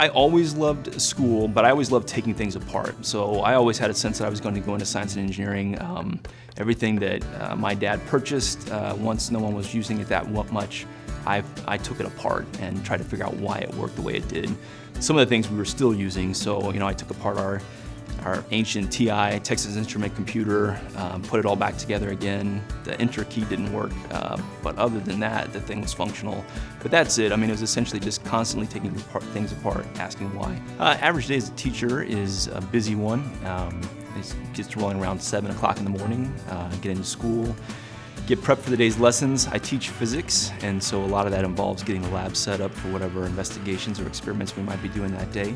I always loved school, but I always loved taking things apart. So I always had a sense that I was going to go into science and engineering. Everything that my dad purchased, once no one was using it that much, I took it apart and tried to figure out why it worked the way it did. Some of the things we were still using, so I took apart our ancient TI, Texas Instrument computer, put it all back together again. The enter key didn't work, but other than that, the thing was functional. But that's it. I mean, it was essentially just constantly taking things apart, asking why. Average day as a teacher is a busy one. It gets rolling around 7 o'clock in the morning, get into school, get prepped for the day's lessons. I teach physics, and so a lot of that involves getting the lab set up for whatever investigations or experiments we might be doing that day.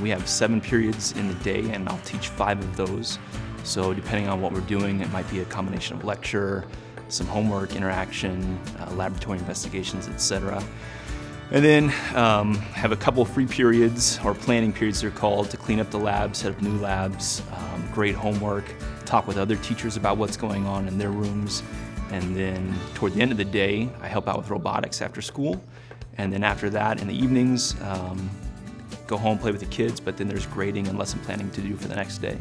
We have 7 periods in the day, and I'll teach 5 of those. So depending on what we're doing, it might be a combination of lecture, some homework, interaction, laboratory investigations, etc. And then have a couple free periods, or planning periods they're called, to clean up the lab, set up new labs, grade homework, talk with other teachers about what's going on in their rooms. And then toward the end of the day, I help out with robotics after school. And then after that, in the evenings, go home, play with the kids, but then there's grading and lesson planning to do for the next day.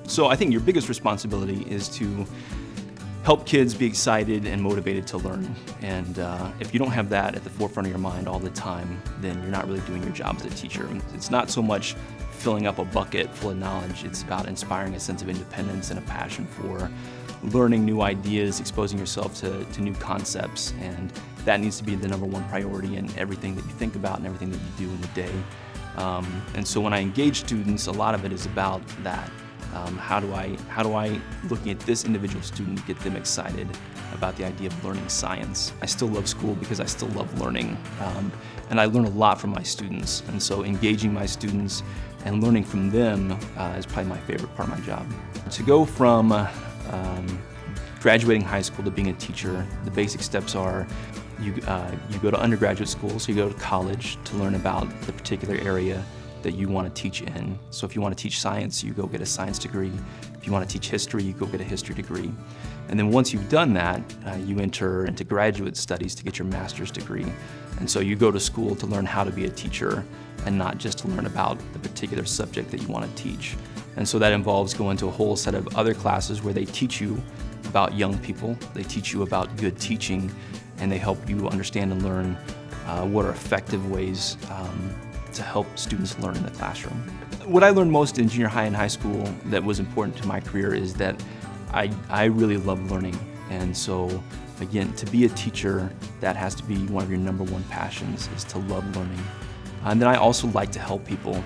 So I think your biggest responsibility is to help kids be excited and motivated to learn. And if you don't have that at the forefront of your mind all the time, then you're not really doing your job as a teacher. It's not so much filling up a bucket full of knowledge, it's about inspiring a sense of independence and a passion for learning new ideas, exposing yourself to new concepts, and that needs to be the #1 priority in everything that you think about and everything that you do in the day. And so when I engage students, a lot of it is about that. How do I, looking at this individual student, get them excited about the idea of learning science? I still love school because I still love learning, and I learn a lot from my students. And so engaging my students and learning from them is probably my favorite part of my job. To go from graduating high school to being a teacher, the basic steps are you go to undergraduate school, so you go to college to learn about the particular area that you want to teach in. So if you want to teach science, you go get a science degree. If you want to teach history, you go get a history degree. And then once you've done that, you enter into graduate studies to get your master's degree. And so you go to school to learn how to be a teacher and not just to learn about the particular subject that you want to teach. And so that involves going to a whole set of other classes where they teach you about young people, they teach you about good teaching, and they help you understand and learn what are effective ways to help students learn in the classroom. What I learned most in junior high and high school that was important to my career is that I really love learning. And so, again, to be a teacher, that has to be one of your #1 passions, is to love learning. And then I also like to help people.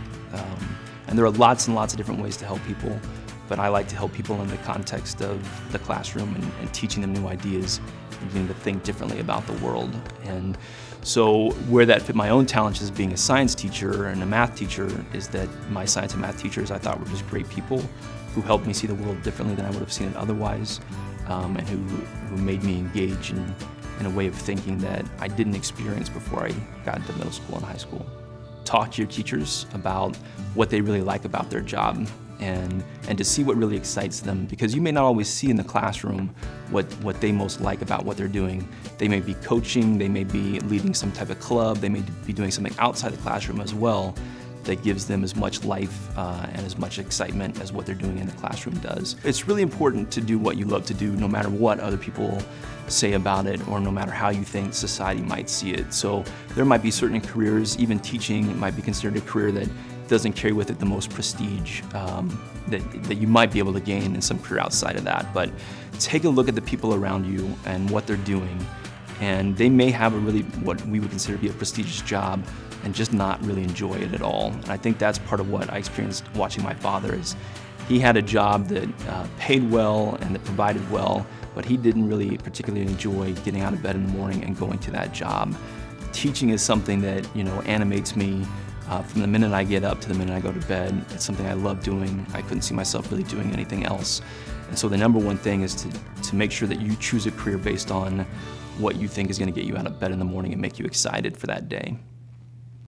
And there are lots and lots of different ways to help people, but I like to help people in the context of the classroom and teaching them new ideas, and getting to think differently about the world. And so where that fit my own talents as being a science teacher and a math teacher is that my science and math teachers I thought were just great people who helped me see the world differently than I would have seen it otherwise, and who made me engage in a way of thinking that I didn't experience before I got into middle school and high school. Talk to your teachers about what they really like about their job, and to see what really excites them, because you may not always see in the classroom what they most like about what they're doing. They may be coaching, they may be leading some type of club, they may be doing something outside the classroom as well that gives them as much life and as much excitement as what they're doing in the classroom does. It's really important to do what you love to do, no matter what other people say about it, or no matter how you think society might see it. So there might be certain careers, even teaching might be considered a career that doesn't carry with it the most prestige that you might be able to gain in some career outside of that. But take a look at the people around you and what they're doing, and they may have a really, what we would consider to be a prestigious job, and just not really enjoy it at all. And I think that's part of what I experienced watching my father. Is he had a job that paid well and that provided well, but he didn't really particularly enjoy getting out of bed in the morning and going to that job. Teaching is something that animates me from the minute I get up to the minute I go to bed. It's something I love doing. I couldn't see myself really doing anything else. And so the #1 thing is to make sure that you choose a career based on what you think is going to get you out of bed in the morning and make you excited for that day.